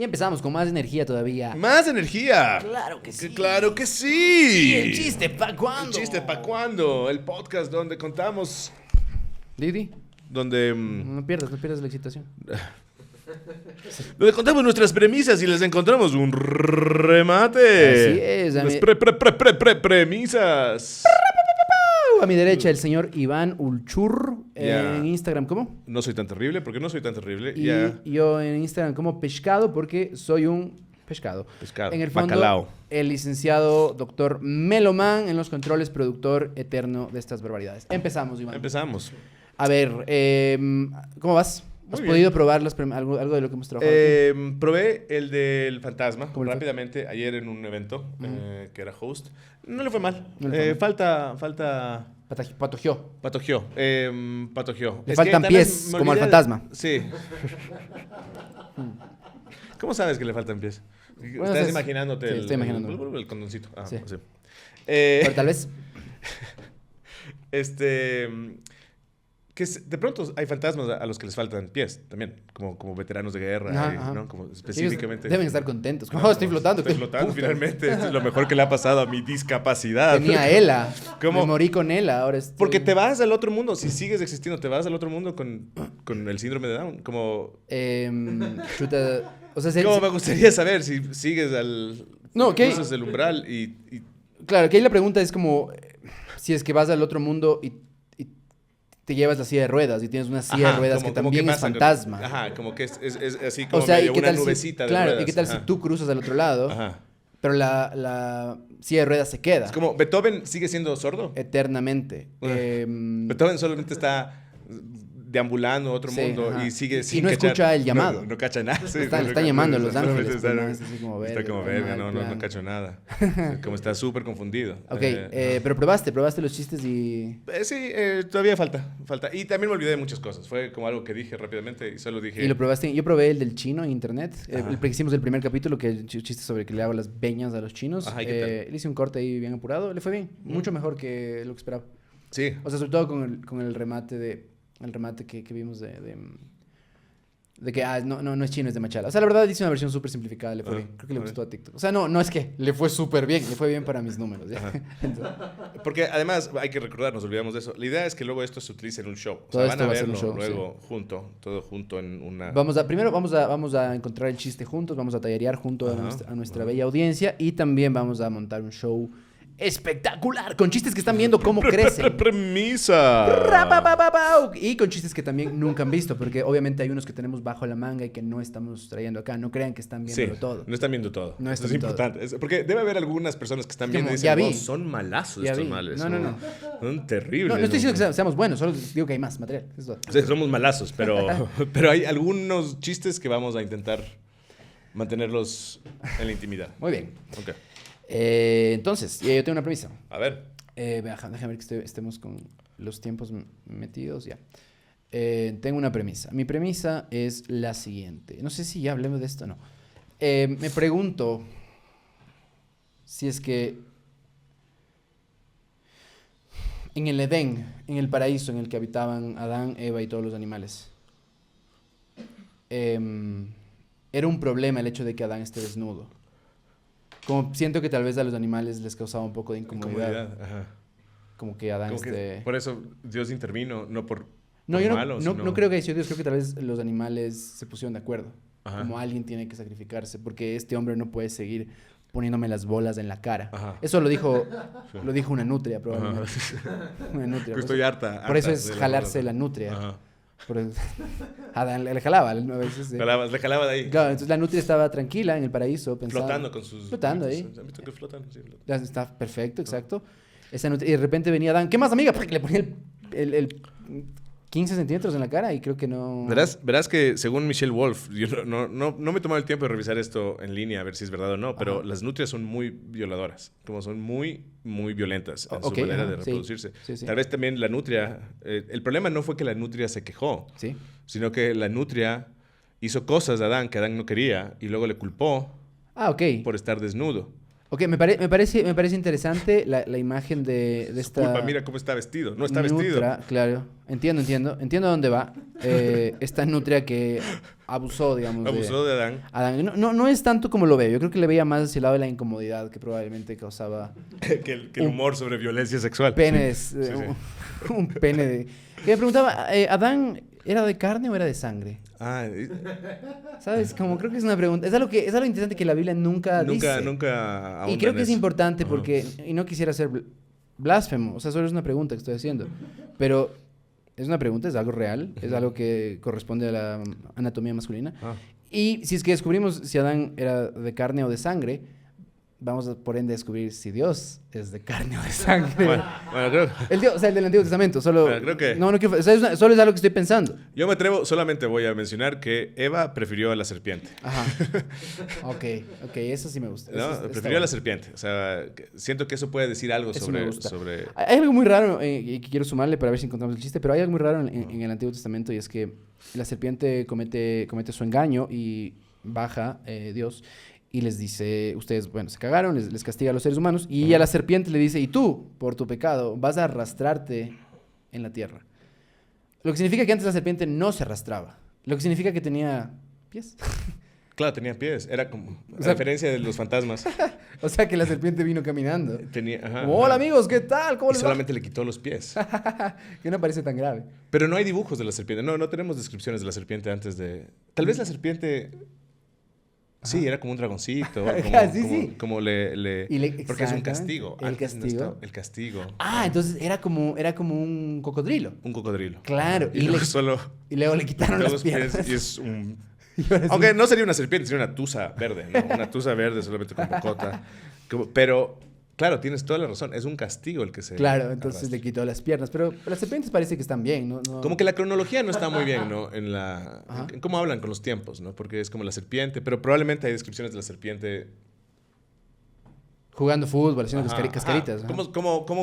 Y empezamos con más energía todavía. ¡Más energía! Claro que sí. ¡Claro que sí! ¿Y el chiste pa' cuándo? ¿El chiste pa' cuándo? El podcast donde contamos... Didi, Donde no pierdas la excitación. contamos nuestras premisas y les encontramos un remate. Así es, Las premisas. A mi derecha, el señor Iván Ulchur. Ya. En Instagram, ¿cómo? No soy tan terrible, porque no soy tan terrible. Y Ya. yo en Instagram como Pescado, porque soy un pescado. Pescado. En el fondo, Bacalao. el licenciado doctor Meloman en los controles, productor eterno de estas barbaridades. Empezamos, Iván. Empezamos. A ver, ¿cómo vas? ¿Has Muy bien. podido probar algo de lo que hemos trabajado aquí? Probé el del fantasma ¿Cómo le fue? rápidamente ayer en un evento que era host. No le fue mal. No le fue mal. Falta... Patogió. Patogió. Patogió. Le Es faltan que pies, también me como al olvidé fantasma. Sí. ¿Cómo sabes que le faltan pies? Estás es- imaginándote sí, estoy imaginándolo. el condoncito. Ah, Sí. sí. Pero tal vez. De pronto hay fantasmas a los que les faltan pies también, como veteranos de guerra, Ajá, y, ajá. ¿no? Como Ellos específicamente. deben estar contentos. No, Como, estoy flotando. Estoy qué flotando puta. finalmente. Esto es lo mejor que le ha pasado a mi discapacidad. Tenía ELA. ¿Cómo? Me morí con ELA. Ahora estoy... Porque te vas al otro mundo, si sigues existiendo, te vas al otro mundo con el síndrome de Down. Chuta. O sea, Como me gustaría saber si sigues No, ¿qué? cruzas el umbral y claro, que ahí la pregunta es como si es que vas al otro mundo y te llevas la silla de ruedas y tienes una silla de ruedas que también es pasa con- fantasma. Ajá, como que es así como O sea, ¿y medio qué una tal nubecita si, de claro, ruedas. ¿y qué tal Ajá. si tú cruzas al otro lado, Ajá. pero la silla de ruedas se queda Es como, ¿Beethoven sigue siendo sordo? eternamente? Beethoven solamente está deambulando a otro Sí, mundo ajá. y sigue Y sin no cachar. escucha el llamado. No cacha nada. Sí, Están no llamando a Los solamente Ángeles, está- pues, no, es así como verga, Está como está verga, mal no plan. cacho nada. Como está súper confundido. Ok, pero probaste los chistes y... Sí, todavía falta. Y también me olvidé de muchas cosas. Fue como algo que dije rápidamente y solo dije... ¿Y lo probaste? Yo probé el del chino en internet. Ajá. El que hicimos el primer capítulo, que el chiste sobre que le hago las veñas a los chinos. Ajá, ¿y qué tal? Le hice un corte ahí bien apurado. Le fue bien. Mucho mejor que lo que esperaba. Sí. O sea, sobre todo con el remate que vimos de que no es chino, es de Machala. O sea, la verdad hice una versión súper simplificada, le fue bien. Creo que le gustó a TikTok. O sea, no es que le fue súper bien, le fue bien para mis números. ¿ya? Entonces, Porque además hay que recordar, nos olvidamos de eso. La idea es que luego esto se utilice en un show. O Todo sea, van esto a va a ser verlo un show, luego todo junto en una... primero vamos a encontrar el chiste juntos, vamos a tallerear junto a Ajá, nuestra bella audiencia y también vamos a montar un show espectacular con chistes que están viendo cómo crecen. Premisa. Rapapapapau. Y con chistes que también nunca han visto, porque obviamente hay unos que tenemos bajo la manga y que no estamos trayendo acá. No crean que están Sí, viéndolo todo. no están viendo todo. No Eso están es todo. importante. Porque debe haber algunas personas que están viendo y Como, ya dicen, vi. no, son malazos Ya estos vi. males. No. Son terribles. No estoy diciendo que seamos buenos, solo digo que hay más material. Eso es todo. O sea, somos malazos, pero hay algunos chistes que vamos a intentar mantenerlos en la intimidad. Muy bien. Ok. Entonces, yo tengo una premisa. A ver. Déjame ver que estemos con los tiempos metidos ya. Tengo una premisa. Mi premisa es la siguiente. No sé si ya hablemos de esto o no. Me pregunto si es que en el Edén, en el paraíso en el que habitaban Adán, Eva y todos los animales, era un problema el hecho de que Adán esté desnudo. Como siento que tal vez a los animales les causaba un poco de incomodidad. Ajá. Como que Adán Como que por eso Dios intervino, no por No, por yo malo, no sino- creo que haya sido Dios, creo que tal vez los animales se pusieron de acuerdo. Ajá. Como alguien tiene que sacrificarse, porque este hombre no puede seguir poniéndome las bolas en la cara. Ajá. Eso lo dijo Sí. una nutria, probablemente. Una nutria. Que estoy harta. Por eso harta es de jalarse bola. la nutria. Ajá. Por eso- Adán le jalaba a veces. Le jalaba de ahí. Claro, entonces la nutria estaba tranquila en el paraíso, pensando. Flotando con sus... Flotando ahí. ¿Han visto que flotan? Sí, flotan. Ya está perfecto, exacto. Esa nutria, y de repente venía Adán, ¿qué más, amiga? Le ponía el 15 centímetros en la cara y creo que no... Verás que según Michelle Wolf, yo no me he tomado el tiempo de revisar esto en línea a ver si es verdad o no, pero Ajá. las nutrias son muy violadoras, como son muy, muy violentas en Ok, su manera ajá, de sí. reproducirse. Sí. Tal vez también la nutria, el problema no fue que la nutria se quejó, Sí. sino que la nutria hizo cosas a Adán que Adán no quería y luego le culpó Ah, ok. por estar desnudo. Ok, me parece interesante la imagen de esta... Disculpa, mira cómo está vestido. No está vestido. Nutria, claro. Entiendo dónde va. Esta nutria que abusó, digamos, Abusó de Adán. Adán. No es tanto como lo veo. Yo creo que le veía más hacia el lado de la incomodidad que probablemente causaba que el humor sobre violencia sexual. penes. Sí, sí. Un pene de... Que me preguntaba, ¿Adán era de carne o era de sangre? Ah, ¿Sabes? Como creo que es una pregunta. Es algo interesante que la Biblia nunca dice. nunca ahonda Y creo en que es eso. importante Ajá. porque, y no quisiera ser blasfemo, o sea, solo es una pregunta que estoy haciendo, pero es una pregunta, es algo real, es algo que corresponde a la anatomía masculina. Ah. Y si es que descubrimos si Adán era de carne o de sangre, vamos a por ende descubrir si Dios es de carne o de sangre. Bueno, creo... El Dios, o sea, el del Antiguo Testamento, solo... Bueno, creo que- No quiero... O sea, solo es algo que estoy pensando. Yo me atrevo, solamente voy a mencionar que Eva prefirió a la serpiente. Ajá. Ok, eso sí me gusta. ¿No? Está Prefirió a bueno. la serpiente. O sea, siento que eso puede decir algo Eso me sobre, gusta. sobre... Hay algo muy raro y que quiero sumarle para ver si encontramos el chiste, pero hay algo muy raro en el Antiguo Testamento y es que la serpiente comete su engaño y baja Dios y les dice, ustedes, bueno, se cagaron, les castiga a los seres humanos y a la serpiente le dice, y tú, por tu pecado, vas a arrastrarte en la tierra. Lo que significa que antes la serpiente no se arrastraba, lo que significa que tenía pies. Claro, tenía pies. Era como... O sea- a diferencia de los fantasmas. O sea que la serpiente vino caminando. Tenía... Ajá, Como, hola ajá. amigos, ¿qué tal? ¿Cómo Y les va? solamente le quitó los pies. Que no parece tan grave. Pero no hay dibujos de la serpiente. No tenemos descripciones de la serpiente antes de... Tal vez la serpiente... Sí, era como un dragoncito. Sí. Como le... Y le- Porque es un exactamente. castigo. El Antes no castigo. estaba- el castigo. Ah, entonces era como un cocodrilo. Un cocodrilo. Claro, Y luego solo... y luego le quitaron quitó las los pies piernas. y es un... Y ahora es Aunque un- no sería una serpiente, sería una tusa verde, ¿no? Una tusa verde solamente con bocota. Pero, claro, tienes toda la razón. Es un castigo el que se... Claro, entonces arrastra. le quitó las piernas. Pero las serpientes parece que están bien, ¿no? Como que la cronología no está muy bien, ¿no? En Ajá. cómo hablan con los tiempos, ¿no? Porque es como la serpiente, pero probablemente hay descripciones de la serpiente. Jugando fútbol, haciendo Ajá, cascaritas. ajá. ajá.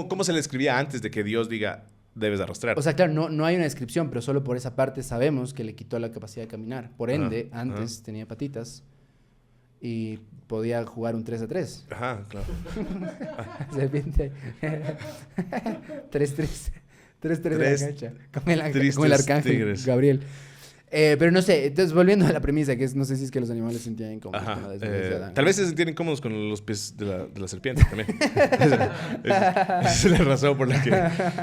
¿Cómo se le escribía antes de que Dios diga debes arrastrar? O sea, claro, no hay una descripción, pero solo por esa parte sabemos que le quitó la capacidad de caminar. Por ende, Ajá, antes tenía patitas y podía jugar un 3-3. Ajá, claro. Serpiente. 3-3. 3-3 de la Tres cancha. Con el tristes arcángel tigres. Gabriel. Pero no sé, entonces volviendo a la premisa, que es, no sé si es que los animales se sentían incómodos Ajá. con la desnudez de Adán. Tal vez se sentían incómodos con los pies de la serpiente también. Esa es la razón por la que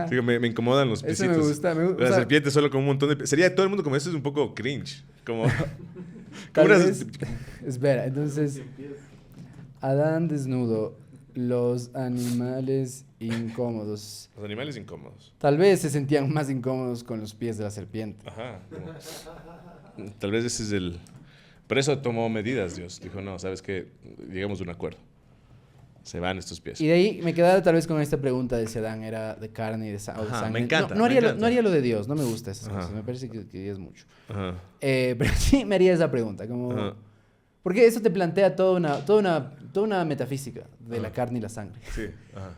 digo, me incomodan los Eso piecitos. me gusta. La serpiente solo con un montón de pies. Sería todo el mundo como eso, es un poco cringe. Como... Tal como vez, espera, entonces, Adán desnudo, los animales incómodos. Los animales incómodos. Tal vez se sentían más incómodos con los pies de la serpiente. Ajá. Tal vez ese es el... Por eso tomó medidas Dios. Dijo, no, ¿sabes qué? Llegamos a un acuerdo. Se van estos pies. Y de ahí me quedaba tal vez con esta pregunta de si Adán era de carne y de, o de Ajá, sangre. me encanta, No me haría encanta. no haría lo de Dios, no me gusta esas Ajá. cosas. Me parece que es mucho. Ajá. Pero sí me haría esa pregunta, como... Ajá. Porque eso te plantea toda una metafísica de la Ajá. carne y la sangre. Sí. Ajá.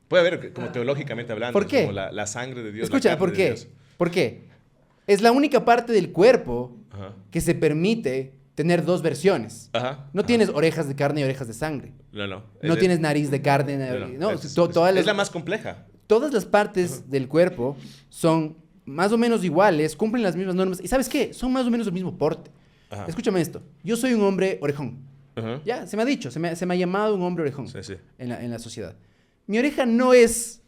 Puede haber, como teológicamente hablando, ¿Por qué? como la sangre de Dios. la Escucha, carne ¿por de qué? Dios. ¿Por qué? Es la única parte del cuerpo Ajá. que se permite tener dos versiones. Ajá. No Ajá. tienes orejas de carne y orejas de sangre. No. No tienes nariz de carne. No, todas es la las, más compleja. todas las partes del cuerpo son más o menos iguales, cumplen las mismas normas. ¿Y sabes qué? Son más o menos el mismo porte. Ajá. Escúchame esto. Yo soy un hombre orejón. Ajá. Ya, se me ha dicho, se me ha llamado un hombre orejón Sí, sí. en la sociedad. Mi oreja no es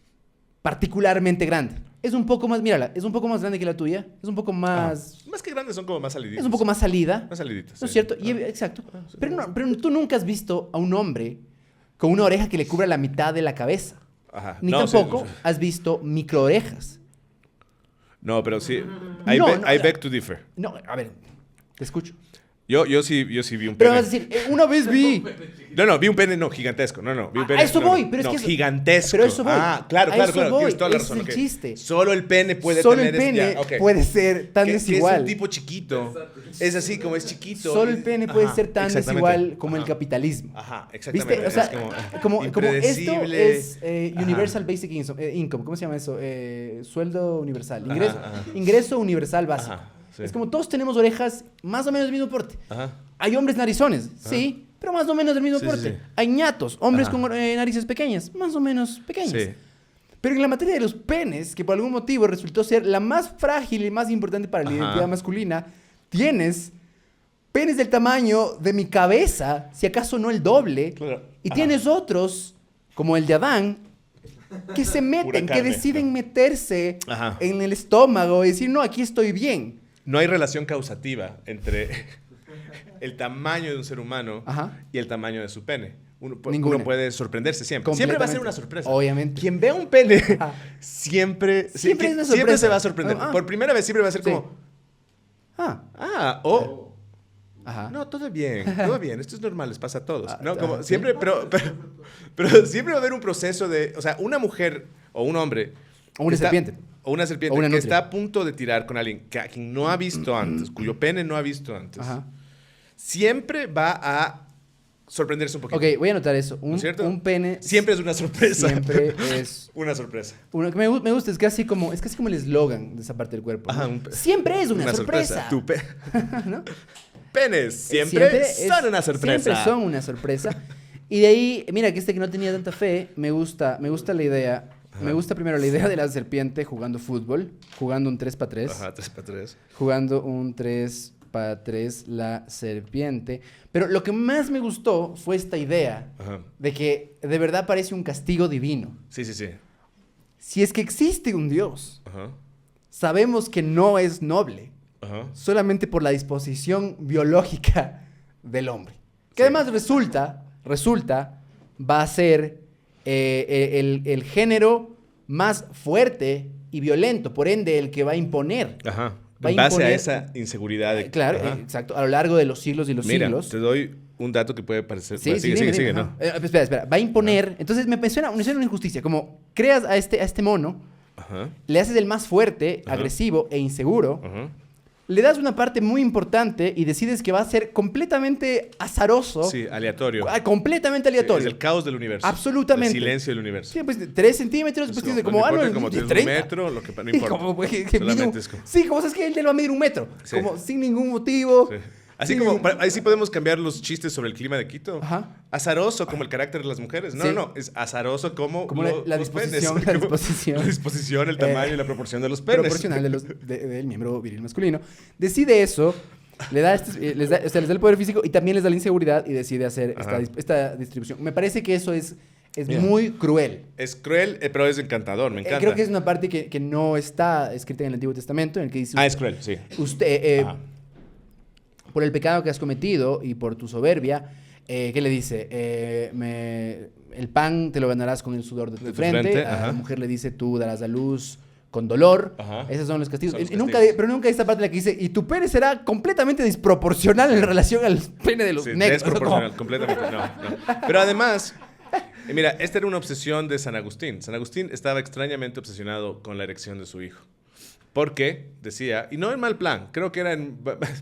particularmente grande. Es un poco más, mírala, es un poco más grande que la tuya. Es un poco más... Más que grandes son como más saliditas. Es un poco más salida. Más saliditas. ¿No es sí. cierto? Y, Ah. exacto. sí. Pero tú nunca has visto a un hombre con una oreja que le cubra la mitad de la cabeza. Ajá. Ni No, sí, tampoco has visto microorejas. No, pero sí. No, I beg to differ. No, a ver, te escucho. Yo sí vi un Pero pene. vas a decir, una vez vi. No, vi un pene, no, gigantesco. No, vi un A pene. eso no, voy, no, pero es no, que eso- gigantesco. pero eso voy. Ah, claro. A eso voy, Tienes toda la ese razón. es el ok. chiste. Solo el pene puede Solo tener el pene ya, ok. puede ser tan Que desigual. es un tipo chiquito. Es así como es chiquito. Solo el pene puede Ajá, ser tan exactamente. desigual como el Ajá. capitalismo. Ajá, exactamente. ¿Viste? O sea, es como esto impredecible. es Universal Basic Income. ¿Cómo se llama eso? Sueldo universal. Ajá, Ingreso, ajá. ingreso universal básico. Ajá, sí. Es como todos tenemos orejas más o menos del mismo porte. Ajá. Hay hombres narizones, sí, pero más o menos del mismo Sí, porte. sí. Hay ñatos, hombres Ajá. con narices pequeñas, más o menos pequeñas. Sí. Pero en la materia de los penes, que por algún motivo resultó ser la más frágil y más importante para la Ajá. identidad masculina, tienes penes del tamaño de mi cabeza, si acaso no el doble, Claro. y Ajá. tienes otros, como el de Adán, que se meten, que carne, deciden ¿no? meterse Ajá. en el estómago y decir, no, aquí estoy bien. No hay relación causativa entre el tamaño de un ser humano Ajá. y el tamaño de su pene. Ninguna. Uno puede sorprenderse siempre. Siempre va a ser una sorpresa. Obviamente. Quien vea un pene Ajá. siempre, Siempre es una siempre sorpresa. se va a sorprender. Ah. Por primera vez siempre va a ser Sí. como, Ah, o ajá. no, todo bien, esto es normal, les pasa a todos. Ah, ¿No? Como sí. siempre, pero siempre va a haber un proceso de, o sea, una mujer o un hombre. O una que está- serpiente. O una serpiente O una que nutria. está a punto de tirar con alguien a quien no ha visto antes, cuyo pene no ha visto antes. Ajá. Siempre va a sorprenderse un poquito. Ok, voy a anotar eso. ¿No es cierto? Un pene Siempre es una sorpresa. siempre es... Una sorpresa. Uno que me gusta, es casi como el eslogan de esa parte del cuerpo. ¿no? Ajá, Siempre es una sorpresa. Tu ¿No? penes siempre son una sorpresa. Siempre son una sorpresa. Y de ahí, mira, que que no tenía tanta fe, me gusta la idea. Ajá. Me gusta primero la idea de la serpiente jugando fútbol, jugando un 3x3. Ajá, 3x3. Jugando un 3x3 la serpiente. Pero lo que más me gustó fue esta idea Ajá. de que de verdad parece un castigo divino. Sí, sí, sí. Si es que existe un Dios, Ajá. sabemos que no es noble, Ajá. solamente por la disposición biológica del hombre. Que Sí. además resulta, va a ser el género más fuerte y violento, por ende el que va a imponer. Ajá. Va a En base a imponer- esa inseguridad de... Claro, Ajá. exacto, a lo largo de los siglos y los Mira, siglos. te doy un dato que puede parecer... Sí, Bueno, sí, sigue, dime, ¿no? ajá. Espera, va a imponer. Entonces me suena una injusticia, como creas a este mono, Ajá. le haces el más fuerte, Ajá. agresivo e inseguro, Ajá. le das una parte muy importante y decides que va a ser completamente azaroso, Sí, aleatorio. completamente Sí, aleatorio. es el caos del universo. Absolutamente. El silencio del universo. Sí, pues 3 centímetros, Es pues como, dice no como, importa, no, como de tienes 30. un metro, lo que no Y importa. como, pues, que Solamente mide es como... Sí, como es que él te lo va a medir un metro. Sí. Como sin ningún motivo. Sí. Así sin como, ningún- ahí sí podemos cambiar los chistes sobre el clima de Quito. Ajá. Azaroso como el carácter de las mujeres. No, Sí. no, es azaroso como, Como la los penes. disposición, la disposición. La disposición, el tamaño y la proporción de los penes. Proporcional del miembro viril masculino. Decide eso, le da, les da el poder físico y también les da la inseguridad y decide hacer Ajá. esta distribución. Me parece que eso es Mira. muy cruel. Es cruel, pero es encantador, me encanta. Creo que es una parte que no está escrita en el Antiguo Testamento, en el que dice... Ah, es cruel, sí. Usted, Ajá. por el pecado que has cometido y por tu soberbia, ¿qué le dice? El pan te lo ganarás con el sudor de tu frente. A ajá. la mujer le dice, tú darás a luz con dolor. Ajá. Esos son los castigos. Son los Y nunca, castigos. pero nunca hay esta parte en la que dice, y tu pene será completamente desproporcional en relación al pene de los Sí, negros. desproporcional, Como- completamente. No, no. Pero además, mira, esta era una obsesión de San Agustín. San Agustín estaba extrañamente obsesionado con la erección de su hijo. Porque decía, y no en mal plan, creo que era en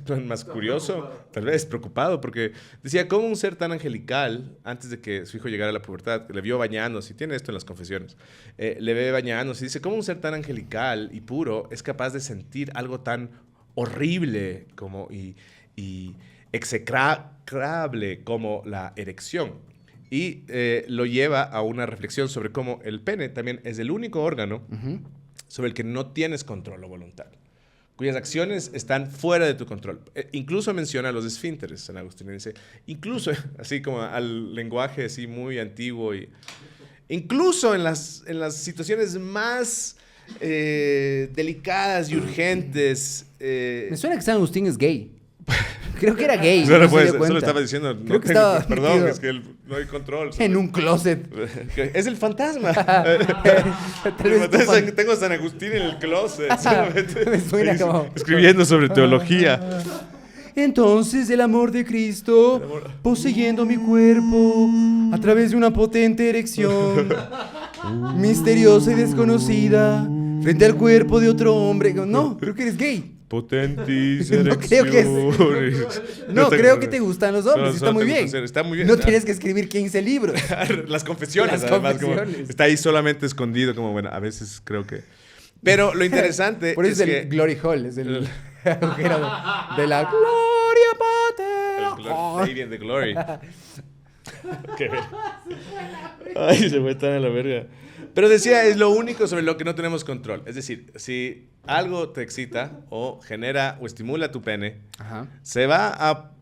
plan más curioso, tal vez preocupado, porque decía, ¿cómo un ser tan angelical, antes de que su hijo llegara a la pubertad, le vio bañándose, y tiene esto en las confesiones, le ve bañándose, y dice, ¿cómo un ser tan angelical y puro es capaz de sentir algo tan horrible como y execrable como la erección? Y lo lleva a una reflexión sobre cómo el pene también es el único órgano Ujú. sobre el que no tienes control o voluntad, cuyas acciones están fuera de tu control. Incluso menciona los esfínteres, San Agustín dice, incluso así como al lenguaje así muy antiguo, y incluso en las situaciones más delicadas y urgentes. Me suena que San Agustín es gay. Creo que era gay. Solo, no se pues, dio solo cuenta. estaba diciendo, Creo que estaba perdón, metido es que no hay control. En un closet. Es el fantasma. Tal vez tu fan- Tengo a San Agustín en el closet. Me suena como- Escribiendo sobre teología. Entonces el amor de Cristo, El amor- poseyendo mi cuerpo a través de una potente erección, misteriosa y desconocida, frente al cuerpo de otro hombre. No, creo que eres gay. Potentis No creo que es- erecciones. No, creo que te gustan los hombres. No, Está solo muy tengo bien. placer, está muy bien. No tienes que escribir 15 libros. Las confesiones, Las además. confesiones. Como está ahí solamente escondido, como bueno, a veces creo que... Pero lo interesante Por eso es es que... el Glory Hall, es el agujero de la gloria pater. Lady and the Glory. Qué verga. Ay, se fue tan a la verga. Pero decía, es lo único sobre lo que no tenemos control. Es decir, si algo te excita o genera o estimula tu pene, Ajá. se va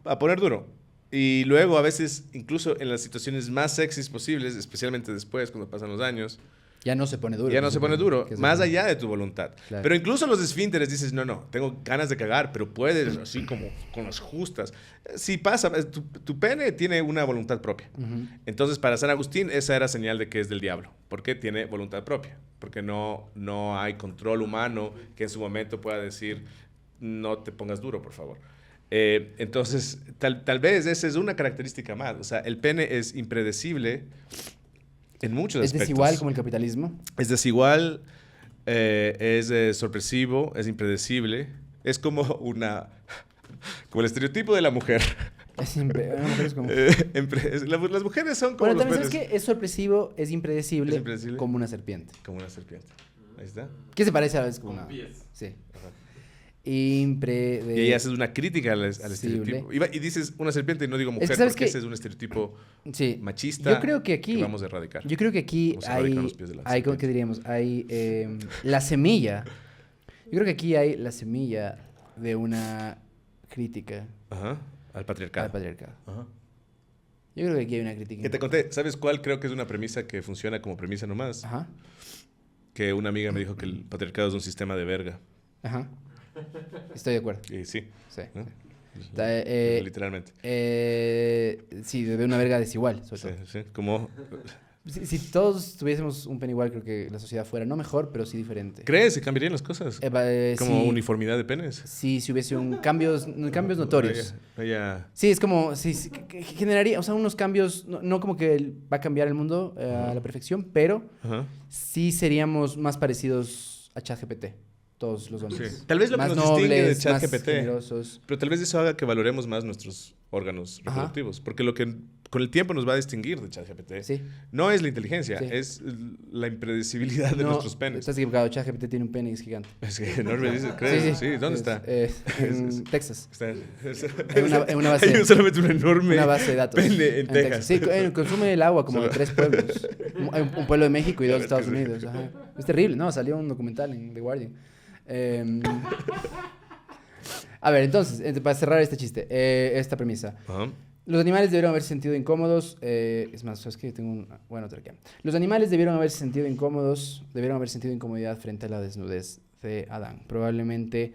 a poner duro. Y luego, a veces, incluso en las situaciones más sexys posibles, especialmente después, cuando pasan los años, Ya no se pone duro. ya no se pone duro, Que es más el- allá de tu voluntad. Claro. Pero incluso los esfínteres dices, no, tengo ganas de cagar, pero puedes, así como con las justas. Si pasa, tu pene tiene una voluntad propia. Ujú. Entonces, para San Agustín, esa era señal de que es del diablo, porque tiene voluntad propia, porque no hay control humano que en su momento pueda decir, no te pongas duro, por favor. Entonces, tal vez esa es una característica más. O sea, el pene es impredecible en muchos Es aspectos. desigual como el capitalismo. Es desigual, es sorpresivo, es impredecible. Es como como el estereotipo de la mujer. Una mujer es como... Las mujeres son como Bueno, los también sabes penes. que es sorpresivo, es impredecible, Es impredecible. como una serpiente. Como una serpiente. Ahí está. ¿Qué se parece a veces como Con una... pies. Sí. Ajá. Impredecible. Y ahí haces una crítica al estereotipo. Y dices una serpiente y no digo mujer, ¿sabes porque qué? ese es un estereotipo Sí. machista Yo creo que aquí... vamos a erradicar. Yo creo que aquí Vamos a erradicar hay... los pies de la hay ¿cómo que serpiente. diríamos? Hay la semilla. Yo creo que aquí hay la semilla de una crítica Ajá. Al patriarcado. al patriarcado. Ajá. Yo creo que aquí hay una crítica. Que te conté, ¿sabes cuál creo que es una premisa que funciona como premisa nomás? Ajá. Que una amiga me dijo que el patriarcado es un sistema de verga. Ajá. Estoy de acuerdo. Y sí. Sí. ¿no? Está, Literalmente. sí, de una verga desigual, sobre Sí, todo. sí. Como... Si todos tuviésemos un pene igual, creo que la sociedad fuera no mejor, pero sí diferente. ¿Crees que cambiarían las cosas? Como sí, uniformidad de penes. sí, si hubiese cambios notorios. Vaya. Sí, es como, sí, que generaría, o sea, unos cambios, no como que va a cambiar el mundo a la perfección, pero Ajá. sí seríamos más parecidos a ChatGPT, todos los hombres. Sí. Tal vez lo que Más nos distingue de nobles, más ChatGPT. generosos. Pero tal vez eso haga que valoremos más nuestros órganos Ajá. reproductivos. Porque lo que con el tiempo nos va a distinguir de ChatGPT Sí. no es la inteligencia, Sí. es la impredecibilidad de No, nuestros penes. Estás equivocado, ChatGPT tiene un pene y es gigante. Es que enorme, ¿crees? Sí, ¿dónde Es, está? En Texas. Está En una base. Hay solamente un enorme Una base de datos. pene en Texas. Sí, consume el agua como de Solo- 3 pueblos. Un pueblo de México y 2 de Claro, Estados es que Unidos. Ajá. Es terrible, ¿no? Salió un documental en The Guardian. A ver, entonces, para cerrar este chiste, esta premisa. Ajá. Los animales debieron haberse sentido incómodos. Es más, ¿sabes qué? Tengo un... Bueno, otra aquí. Los animales debieron haberse sentido incómodos, debieron haber sentido incomodidad frente a la desnudez de Adán. Probablemente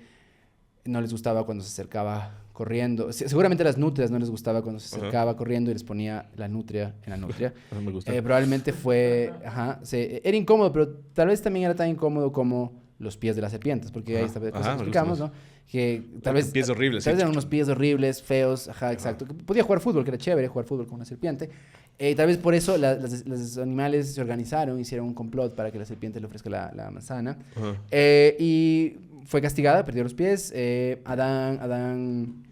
no les gustaba cuando se acercaba corriendo. Seguramente a las nutrias no les gustaba cuando se acercaba corriendo y les ponía la nutria en la nutria. No me gusta. Probablemente fue... Ajá, era incómodo, pero tal vez también era tan incómodo como los pies de las serpientes, porque ahí Ajá, está cosa ajá, que me explicamos, gusta ¿no? Que tal vez... Pies horribles. Tal vez sí. eran unos pies horribles, feos, ajá, exacto. Podía jugar fútbol, que era chévere jugar fútbol con una serpiente. Tal vez por eso los animales se organizaron, hicieron un complot para que la serpiente le ofrezca la manzana. Ajá. Y fue castigada, perdió los pies. Adán...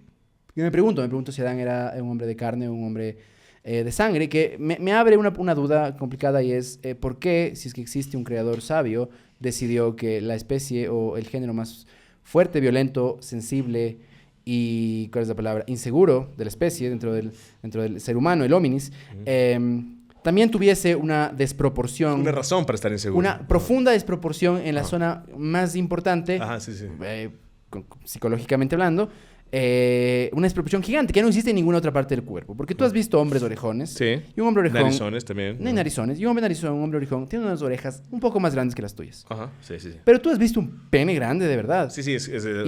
Yo me pregunto si Adán era un hombre de carne o un hombre de sangre, que me abre una duda complicada y es ¿por qué, si es que existe un creador sabio, decidió que la especie o el género más fuerte, violento, sensible y, ¿cuál es la palabra?, inseguro de la especie dentro del ser humano, el hominis, también tuviese una desproporción, Una razón para estar inseguro. una profunda desproporción en la zona más importante, Ajá, sí, sí. psicológicamente hablando, una desproporción gigante que no existe en ninguna otra parte del cuerpo. Porque tú has visto hombres orejones Sí. y un hombre orejón... Narizones también. No hay narizones. Y un hombre narizón, un hombre orejón, tiene unas orejas un poco más grandes que las tuyas. Ajá, sí, sí. Sí, Pero tú has visto un pene grande de verdad. sí, sí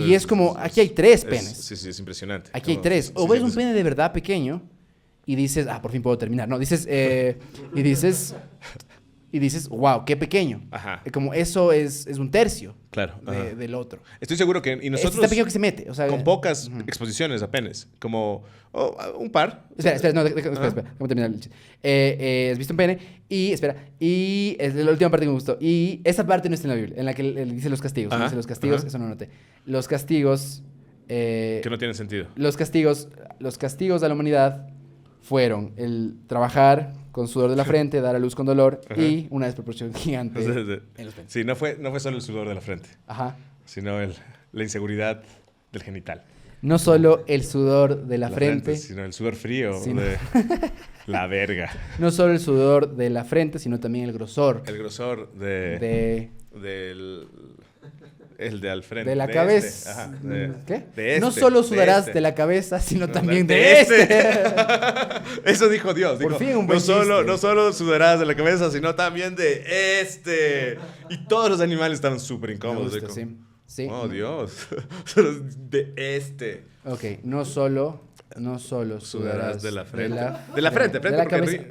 Y es como, aquí hay 3 penes. Sí, sí, es impresionante. Aquí hay Como- 3. sí, O sí, ves sí, un sí. pene de verdad pequeño y dices, por fin puedo terminar. No, dices, y dices, wow, qué pequeño. Ajá. Como eso es un tercio Claro. ajá. del otro. Estoy seguro que... Y Es nosotros... tan pequeño que se mete. O sea, con pocas exposiciones apenas. Como un par. Espera, no, espera, déjame terminar el chiste. Has visto un pene y, espera, y es la última parte que me gustó. Y esa parte no está en la Biblia, en la que él dice los castigos. Ajá, Dice los castigos, ajá. eso no noté. Los castigos, Que no tiene sentido. los castigos a la humanidad fueron el trabajar con sudor de la frente, dar a luz con dolor Ajá. y una desproporción gigante en los penes. Sí, no fue solo el sudor de la frente, Ajá. sino la inseguridad del genital. No solo el sudor de la frente, sino el sudor frío sino- de la verga. no solo el sudor de la frente, sino también el grosor El grosor del... El de al frente. de la de cabeza. Ajá, ¿Qué? de No este, solo de sudarás este. de la cabeza, sino No, también de de este. este. Eso dijo Dios. Por dijo, fin un buen no chiste. solo sudarás de la cabeza, sino también de este. Y todos los animales estaban súper Me incómodos. gusta, dijo, sí. Sí. Oh, Dios. Solo de este. Ok, no solo Sudarás de la frente. de la frente de la porque cabeza.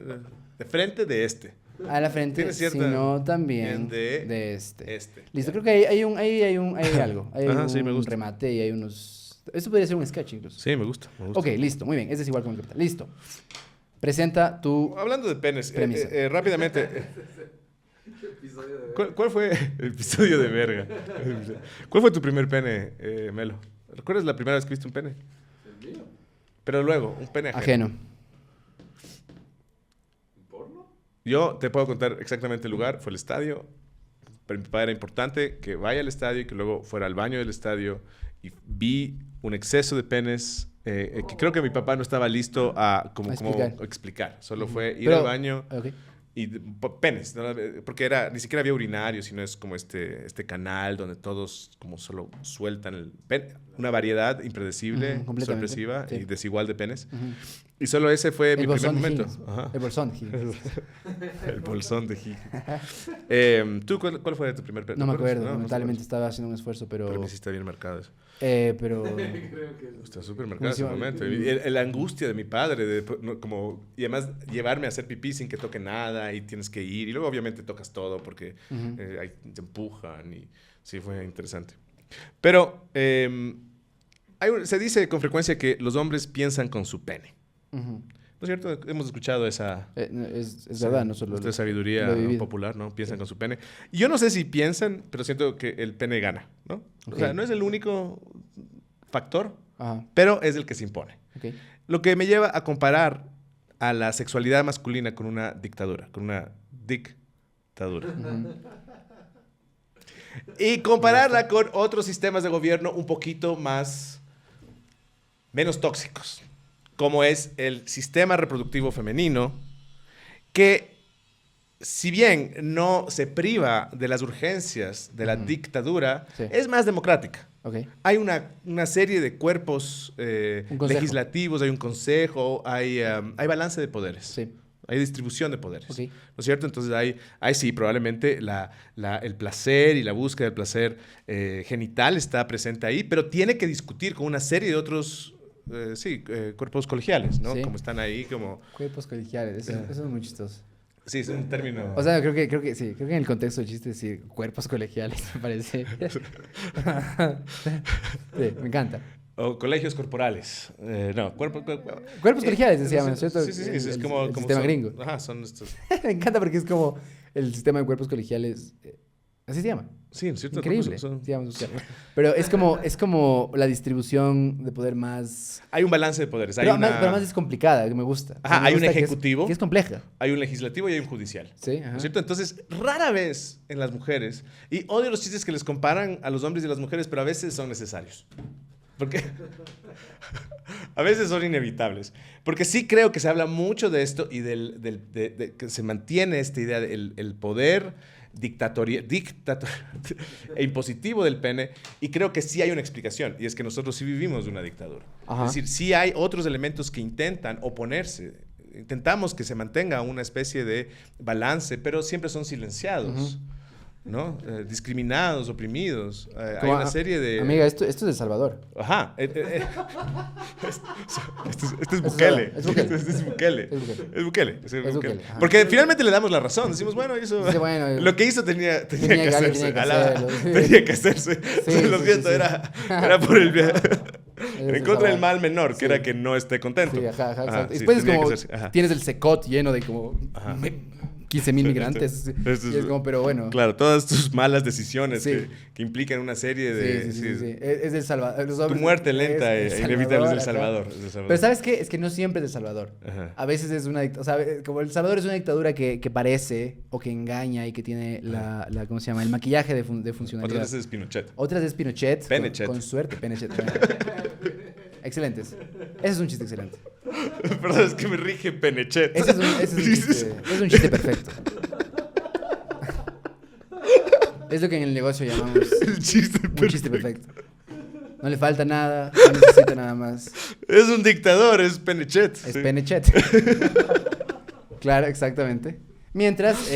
de frente de este. A la frente, Tiene cierta- sino también de de este. este. Listo, creo que hay algo. Hay Ajá, sí, me un gusta. remate y hay unos... Esto podría ser un sketch incluso. Sí, me gusta. Ok, listo, muy bien. Este es igual con el capital. Listo. Presenta tu... Hablando de penes, Premisa. rápidamente. ¿Cuál fue el episodio de verga? ¿Cuál fue tu primer pene, Melo? ¿Recuerdas la primera vez que viste un pene? ¿El mío? Pero luego, un pene ajeno. Ajeno. ¿Porno? Yo te puedo contar exactamente el lugar. Fue el estadio. Para mi papá era importante que vaya al estadio y que luego fuera al baño del estadio. Y vi un exceso de penes que creo que mi papá no estaba listo a como explicar. Solo fue ir Pero- al baño Ok. y penes. ¿No? Porque ni siquiera había urinario, sino es como este canal donde todos como solo sueltan el pene. Una variedad impredecible, Ujú, completamente, sorpresiva sí. y desigual de penes. Ujú. Y solo ese fue mi El primer bolsón de momento. Higgins. Ajá. El bolsón de Higgins. El bolsón de Higgins. ¿Tú cuál fue tu primer pene? No me ¿Te acuerdas? acuerdo, No te lamentablemente acuerdas. estaba haciendo un esfuerzo, Pero pero... que sí está bien marcado eso. Pero... Creo que Está súper marcado ese Buenísimo. momento. Y la angustia de mi padre, y además llevarme a hacer pipí sin que toque nada y tienes que ir. Y luego obviamente tocas todo porque Ujú. ahí te empujan y sí fue interesante. Pero se dice con frecuencia que los hombres piensan con su pene. Ujú. ¿No es cierto? Hemos escuchado esa... Es verdad, no solo... Esta sabiduría lo he vivido. popular, ¿no? Piensan con su pene. Y yo no sé si piensan, pero siento que el pene gana, ¿no? Ok. O sea, no es el único factor, Ajá, pero es el que se impone. ok. Lo que me lleva a comparar a la sexualidad masculina con una dictadura, con una dictadura. Ujú. Y compararla con otros sistemas de gobierno un poquito menos tóxicos, como es el sistema reproductivo femenino, que si bien no se priva de las urgencias de la Ujú. dictadura, Sí. es más democrática. Ok. Hay una serie de cuerpos Un consejo. legislativos, hay un consejo, hay balance de poderes. Sí. Hay distribución de poderes. Ok. ¿No es cierto? Entonces hay sí, probablemente el placer y la búsqueda del placer genital está presente ahí, pero tiene que discutir con una serie de otros cuerpos colegiales, ¿no? Sí. Como están ahí, como... Cuerpos colegiales, eso es muy chistoso. Sí, es un término... O sea, creo que sí, creo que en el contexto del chiste decir cuerpos colegiales me parece. Sí, me encanta. O colegios corporales. No, Cuerpos colegiales se llaman, ¿cierto? Sí, sí, sí. Es El como sistema son- gringo. Ajá, son estos... Me encanta porque es como el sistema de cuerpos colegiales. Así se llama. Sí, ¿no es cierto? Increíble. Son- Sí, vamos a buscar. Pero es como la distribución de poder más. Hay un balance de poderes. Hay, Pero más descomplicada, que me gusta. Ajá, Me hay un gusta ejecutivo. Que es compleja. hay un legislativo y hay un judicial. Sí, ¿No ajá. es cierto? Entonces, rara vez en las mujeres, y odio los chistes que les comparan a los hombres y las mujeres, pero a veces son necesarios. Porque a veces son inevitables. Porque sí creo que se habla mucho de esto y de que se mantiene esta idea del poder e impositivo del pene, y creo que sí hay una explicación, y es que nosotros sí vivimos de una dictadura. Ajá. Es decir, sí hay otros elementos que intentan oponerse. Intentamos que se mantenga una especie de balance, pero siempre son silenciados, ¿no? Discriminados, oprimidos. Hay Como, una serie de... Amiga, esto es de Salvador. Ajá. Este es Eso Bukele. es Bukele. Este es Bukele. Es Bukele. Es Bukele. Es Es Bukele. Bukele, ajá. Porque finalmente le damos la razón. Decimos, bueno, hizo... Sí, bueno, lo que hizo tenía que alguien hacerse. tenía que Alá, hacerlo, sí. tenía que hacerse. Sí, Lo sí, siento, sí, sí. era por el bien. Es En contra del Salvador. mal menor, que Sí. era que no esté contento. Sí, ajá, Ajá, exacto. sí, Después es tenía como que hacerse. Ajá. tienes el secot lleno de como Ajá. 15,000 migrantes. Esto Y es como, pero bueno. Claro, todas tus malas decisiones Sí. que implican una serie Sí, de... sí, sí, sí. Es del Salvador. Los Tu hombres- muerte lenta es e del inevitable es del ajá. Salvador. Es del Salvador. Pero ¿sabes qué? Es que no siempre es del Salvador. Ajá. A veces es una dictadura, o sea, como El Salvador es una dictadura que parece o que engaña y que tiene ¿cómo se llama? El maquillaje de funcionalidad. Otras veces es Pinochet. Otras es Pinochet. Penechet. Con suerte, Penechet. Excelentes. Ese es un chiste excelente. Perdón, es que me rige Penechet. Es un chiste perfecto. Es lo que en el negocio llamamos El chiste un chiste perfecto. No le falta nada, no necesita nada más. Es un dictador, es Penechet. Es sí. Penechet. Claro, exactamente. Mientras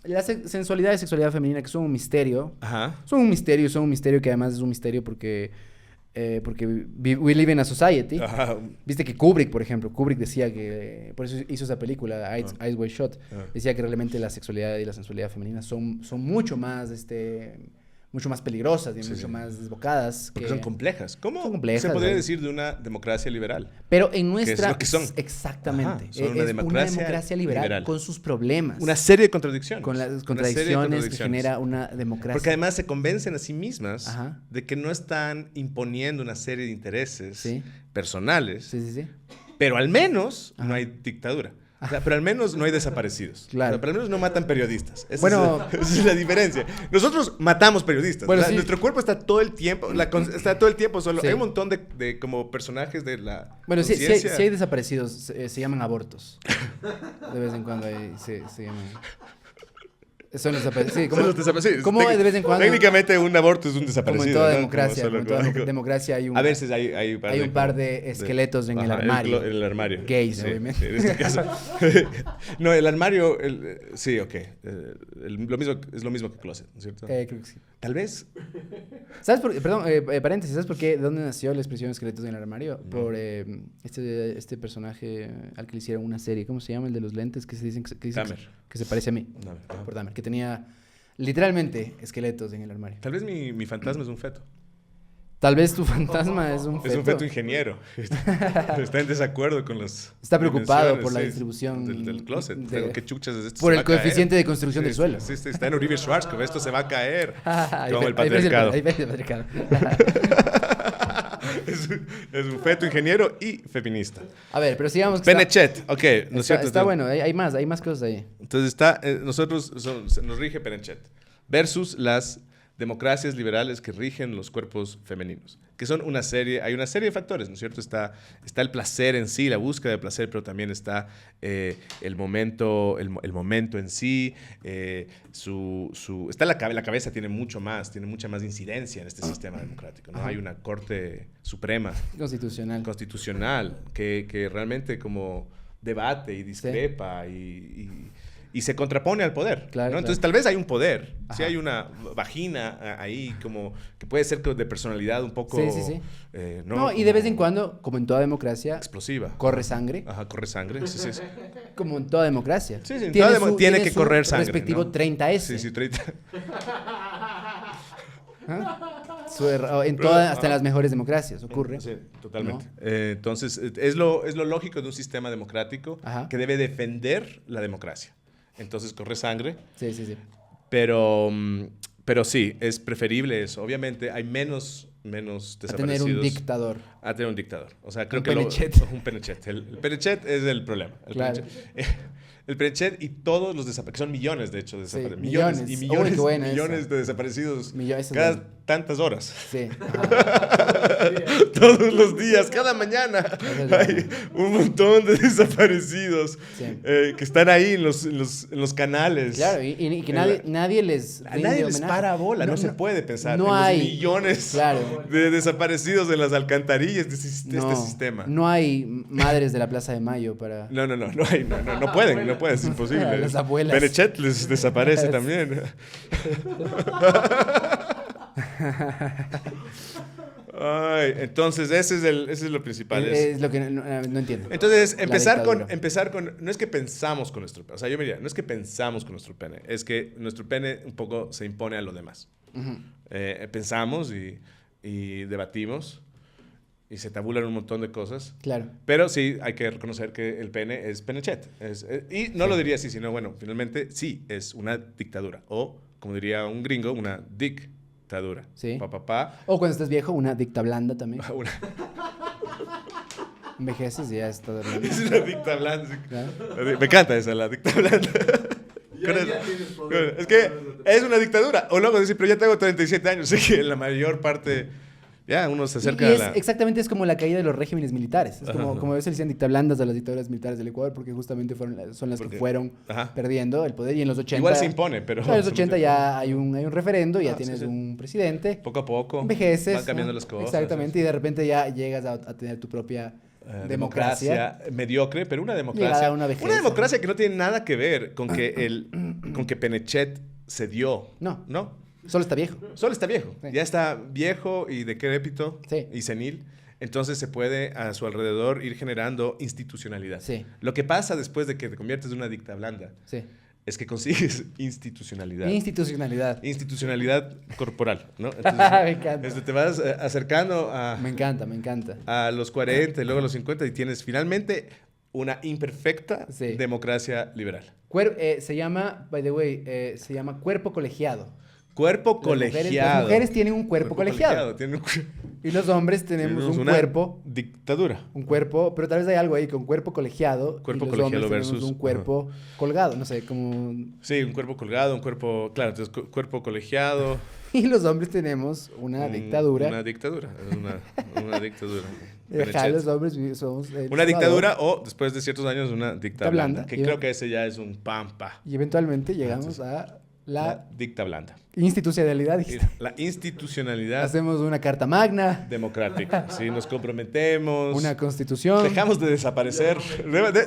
la sensualidad y sexualidad femenina, que son un misterio, Ajá. son un misterio que además es un misterio porque we live in a society. Ajá. Viste que Kubrick, por ejemplo, Kubrick decía que, por eso hizo esa película, Eyes Wide Shut, decía que realmente la sexualidad y la sensualidad femenina son mucho más, mucho más peligrosas y Sí, mucho sí. más desbocadas. Porque que- son complejas. ¿Cómo Son complejas, se podría ¿no? decir de una democracia liberal? Pero en es nuestra... lo que son. Exactamente. Ajá, son una Es democracia liberal, liberal. con sus problemas. Una serie de contradicciones. con las Una serie de contradicciones que contradicciones. genera una democracia. Porque además se convencen a sí mismas Ajá. de que no están imponiendo una serie de intereses Sí. personales, Sí, sí, sí. pero al menos Ajá. no hay dictadura. O sea, pero al menos no hay desaparecidos. Claro. O sea, pero al menos no matan periodistas. Bueno. Esa es la diferencia. Nosotros matamos periodistas. Bueno, O sea, sí. Nuestro cuerpo está todo el tiempo, está todo el tiempo solo. Sí. Hay un montón de como personajes de la Bueno, sí, conciencia. sí hay desaparecidos, se llaman abortos. De vez en cuando se llaman... Son desaparecidos. Sí, Son los desaparecidos. ¿cómo de vez en cuando? Técnicamente un aborto es un Como desaparecido. en toda ¿no? democracia, Como como en toda solo- democracia hay un... A veces hay hay un par de esqueletos en el Ajá, armario. En el armario. Gays, Sí, obviamente. sí, en este caso. No, el armario, sí, ok. Es lo mismo que closet, ¿no es cierto? Creo que sí. Tal vez. ¿Sabes por qué? Perdón, paréntesis, ¿sabes por qué? ¿De dónde nació la expresión esqueletos en el armario? Por este personaje al que le hicieron una serie. ¿Cómo se llama? El de los lentes que se dicen que Dahmer. se parece a mí. No, Por Dahmer, que tenía literalmente esqueletos en el armario. Tal vez mi fantasma es un feto. Tal vez tu fantasma es un Es feto. un feto ingeniero. Está en desacuerdo con las. Está preocupado dimensiones, por la sí, distribución del closet. de- ¿Qué chuchas es esto? por Se el va a caer. coeficiente de construcción del suelo. Sí, está en Oliver Schwarzkopf. Esto se va a caer. Como el Ahí ves patriarcado. ahí ves el patriarcado. Es un feto ingeniero y feminista. A ver, pero sigamos. que Penechet, ok, ¿no es cierto? está bueno, hay más cosas ahí. Entonces nos rige Penechet versus las democracias liberales que rigen los cuerpos femeninos, que son hay una serie de factores, ¿no es cierto? Está el placer en sí, la búsqueda de placer, pero también está el momento en sí, está la cabeza tiene mucha más incidencia en este sistema democrático, ¿no? Ajá. Hay una corte suprema Constitucional. constitucional que realmente como debate y discrepa y se contrapone al poder. Claro, ¿no? Entonces claro. tal vez hay un poder, sí Ajá. hay una vagina ahí como que puede ser de personalidad un poco... Sí. ¿no? No, y de vez en Como cuando, como en toda democracia, explosiva. corre sangre. Ajá, corre sangre. Sí, sí. Como en toda democracia. Sí, en toda tiene que su correr sangre, respectivo ¿no? 30S. Sí, sí, 30. ¿Ah? Hasta en Pero, las mejores democracias ocurre. Sí, totalmente. ¿No? Entonces, es lo lógico de un sistema democrático Ajá. que debe defender la democracia. Entonces, corre sangre. Sí. Pero sí, es preferible eso. Obviamente hay menos A desaparecidos. tener un dictador. A tener un dictador. O sea, creo Un que Penechet. un Penechet. El Penechet es el problema. Claro. El Penechet y todos los desaparecidos, que son millones de hecho de Sí, desaparecidos. millones. Y Uy, millones, qué buena millones esa. de desaparecidos Esa cada es buena. tantas horas. Sí. Todos los días, cada mañana es hay un montón de desaparecidos Sí. que están ahí en los canales. Claro, y que nadie les A rinde nadie les homenaje. para bola, no se puede pensar no en los hay- millones Claro. de desaparecidos en las alcantarillas de este sistema. No hay madres de la Plaza de Mayo para... No pueden, es imposible. Las abuelas. Penechet les desaparece también. Ay, entonces ese es lo principal. Es lo que no entiendo. Entonces, La empezar con, no es que pensamos con nuestro pene, o sea, yo me diría, no es que pensamos con nuestro pene, es que nuestro pene un poco se impone a lo demás. Ujú. Pensamos y debatimos y se tabulan un montón de cosas, Claro. pero sí hay que reconocer que el pene es Penechet. Y no lo diría así, sino bueno, finalmente sí, es una dictadura, o como diría un gringo, una dictadura. Sí. Pa. O cuando estás viejo, una dicta blanda también. Una- Envejeces y ya está de blanda. es una dicta blanda. sí. Claro. Me encanta esa, la dicta blanda. Ya Con tienes eso. problemas. Es que es una dictadura. O luego decir, pero ya tengo 37 años. Sé que la mayor parte. Ya, uno se Y acerca a es, la... exactamente es como la caída de los regímenes militares. Es como, Ajá. como a veces le decían dictablandas a las dictaduras militares del Ecuador porque justamente son las Porque- que fueron Ajá. perdiendo el poder y en los 80... Igual se impone, pero... Claro, en los 80 ya hay un referendo, ya Ah, sí, tienes sí. un presidente, Poco a poco envejeces. van cambiando ¿no? las cosas. Exactamente, y de repente ya llegas a tener tu propia democracia. mediocre, pero una Llegada democracia. a una vejez, Una democracia ¿no? que no tiene nada que ver con que con que Pinochet cedió. No. ¿No? Solo está viejo. Solo está viejo. Sí. Ya está viejo y decrépito Sí. y senil. Entonces se puede a su alrededor ir generando institucionalidad. Sí. Lo que pasa después de que te conviertes en una dicta blanda Sí. es que consigues institucionalidad. Institucionalidad. Institucionalidad corporal, ¿no? Me encanta. Te vas acercando Me encanta, me encanta. a los 40 y luego a los 50 y tienes finalmente una imperfecta Sí. democracia liberal. Se llama, by the way, se llama cuerpo colegiado. Cuerpo Las mujeres tienen un cuerpo colegiado. Tienen Y los hombres tenemos un una cuerpo, dictadura. pero tal vez hay algo ahí con cuerpo colegiado. Cuerpo y los colegiado hombres tenemos versus- un cuerpo colgado, no sé, como... Sí, un cuerpo colgado, un cuerpo, claro, entonces cuerpo colegiado. Y los hombres tenemos una dictadura. Una dictadura, es una dictadura. Ajá, los hombres somos... El Una Salvador. dictadura o, después de ciertos años, una dicta blanda. blanda. Que Y- creo que ese ya es un pampa. Y eventualmente llegamos a la Dicta blanda. institucionalidad. La institucionalidad Hacemos una carta magna, democrática. Sí, nos comprometemos. una constitución. Dejamos de desaparecer.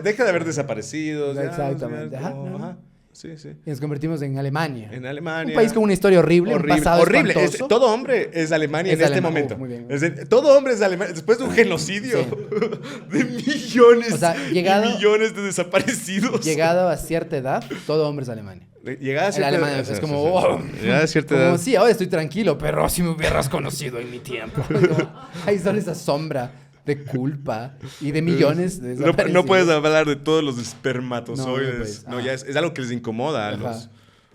Deja de haber desaparecidos. ya, Exactamente. o sea, Ajá, como- no. ajá. Sí, sí. Y nos convertimos en Alemania. En Alemania. Un país con una historia horrible, un pasado horrible. espantoso. Todo hombre es Alemania Es en este alemán. momento. Muy bien. Todo hombre es Alemania. Después de un genocidio de millones O sea, y millones de desaparecidos. Llegado a cierta edad, todo hombre es Alemania. Llegada a El cierta alemán edad. es como, oh, Llegada a cierta como edad. sí, ahora estoy tranquilo, pero si me hubieras conocido en mi tiempo. Como, hay solo esa sombra de culpa y de millones de No desaparecidos. puedes hablar de todos los espermatozoides. No, pues, No, ajá. ya es algo que les incomoda a Ajá. los.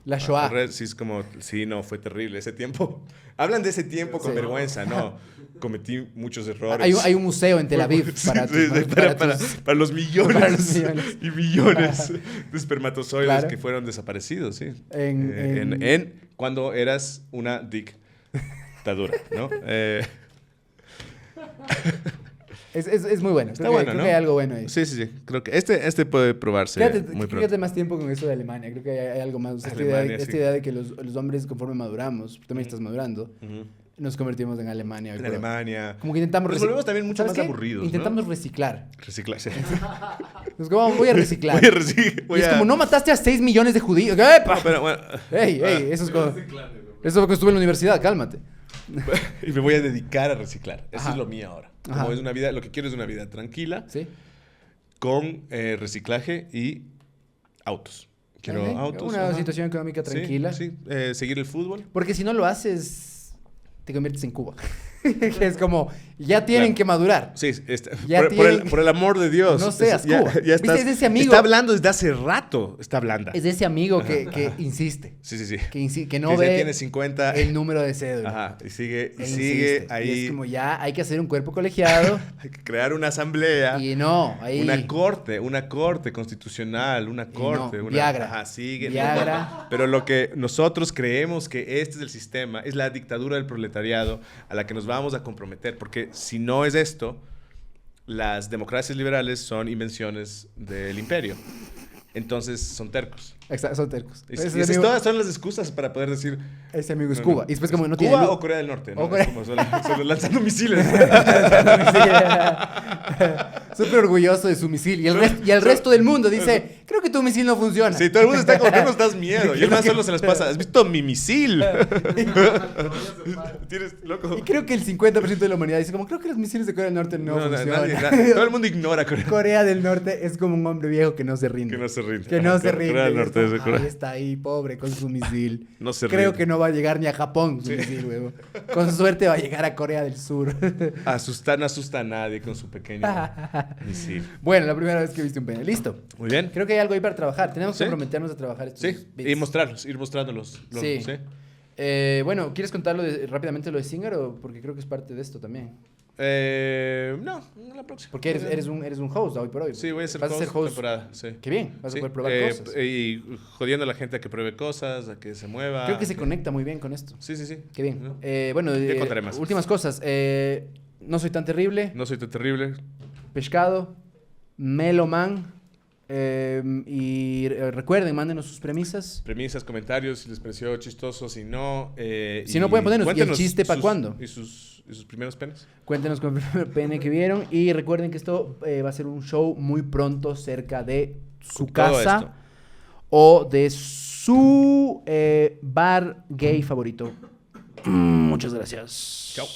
La Shoah. Sí, es como, sí, no, fue terrible ese tiempo. Hablan de ese tiempo con Sí. vergüenza, no. Cometí muchos errores. Hay un museo en Tel Aviv Sí, para, sí, tus- sí, para los millones, para los millones. y millones de espermatozoides Claro. que fueron desaparecidos, sí. En- cuando eras una dictadura, ¿no? Es muy bueno. Está Creo, bueno, creo ¿no? que hay algo bueno ahí. Sí, sí, sí. Creo que este puede probarse muy pronto. Quédate más tiempo con eso de Alemania. Creo que hay algo más. Alemania, Esta sí. idea de que los hombres, conforme maduramos, tú también estás madurando, Ujú. nos convertimos en Alemania. En creo. Alemania. Como que intentamos Nos volvemos también mucho ¿Sabes más qué? aburridos, ¿no? Intentamos reciclar. Reciclarse. Nos como, voy a reciclar. Voy a reciclar. Y es como, no mataste a 6 millones de judíos. ¡Epa! Pero bueno. ¡Ey, ey! Eso es como... Eso fue cuando estuve en la universidad, cálmate. Y me voy a dedicar a reciclar. Eso Ajá. es lo mío ahora. Ajá. Como es una vida, lo que quiero es una vida tranquila, ¿Sí? con reciclaje y autos. Quiero Ok, autos. Una ajá. situación económica Sí, tranquila. Sí, seguir el fútbol. Porque si no lo haces, te conviertes en Cuba. Que es como, ya tienen Claro. que madurar. Sí, Ya por tienen- por el amor de Dios. No seas ya, Cuba. ya ¿Viste? estás- Es ese amigo- Está hablando desde hace rato. Está blanda. Es de ese amigo que insiste. Sí, sí, sí. Que no ya ve tiene 50. el número de cédula. Ajá. Y sigue, E sigue insiste. ahí. Y es como, ya hay que hacer un cuerpo colegiado. Hay que crear una asamblea. Y no, ahí... Una corte constitucional, una corte. no, una, Viagra. Ajá, sigue. Viagra. Pero lo que nosotros creemos que este es el sistema, es la dictadura del proletariado a la que nos vamos a comprometer. Porque si no es esto, las democracias liberales son invenciones del imperio. Entonces son tercos. Exacto, son tercos. Y esas todas son las excusas para poder decir Ese amigo es no, Cuba. no. Y después como no tiene... Cuba luz- o Corea del Norte, ¿no? O Corea- Es como solo lanzando misiles. Súper orgulloso de su misil. Y el resto del mundo dice, creo que tu misil no funciona. Sí, todo el mundo está como, ¿qué nos das miedo? Y el man solo se las pasa. ¿Has visto mi misil? Tienes, loco. Y creo que el 50% de la humanidad dice como, creo que los misiles de Corea del Norte no, funcionan. Todo el mundo ignora Corea. Corea del Norte es como un hombre viejo que no se rinde. Que no se rinde. Que no Ajá, se rinde. Corea del Y es Norte es de como, Corea. ahí está ahí, pobre, con su misil. No se Creo rinde. que no va a llegar ni a Japón su misil, huevo. Con suerte va a llegar a Corea del Sur. No asusta a nadie con su pequeño misil. Bueno, la primera vez que viste un pene. Listo. Muy bien. Creo que hay algo ahí para trabajar. Tenemos que Sí. comprometernos a trabajar estos Sí, bits. y mostrarlos, ir mostrándolos. Sí. Bueno, ¿quieres contarlo rápidamente lo de Singer o porque creo que es parte de esto también? No, la próxima. Porque eres un host hoy por hoy. Sí, voy a ser Vas host, a ser host. temporada. Sí. Qué bien, vas Sí, a poder probar cosas. Y jodiendo a la gente a que pruebe cosas, a que se mueva. Creo que se conecta muy bien con esto. Sí, sí, sí. Qué bien. ¿No? Bueno, Ya contaré más. últimas cosas. No soy tan terrible. No soy tan terrible. Pescado. Meloman. Recuerden, mándenos sus premisas. Premisas, comentarios, si les pareció chistoso, si no. Si no pueden ponernos, ¿y el cuéntenos chiste pa' cuándo? Y sus primeros penes. Cuéntenos con el primer pene que vieron. Y recuerden que esto va a ser un show muy pronto cerca de su Con todo casa esto. o de su bar gay favorito. Muchas gracias. Chao.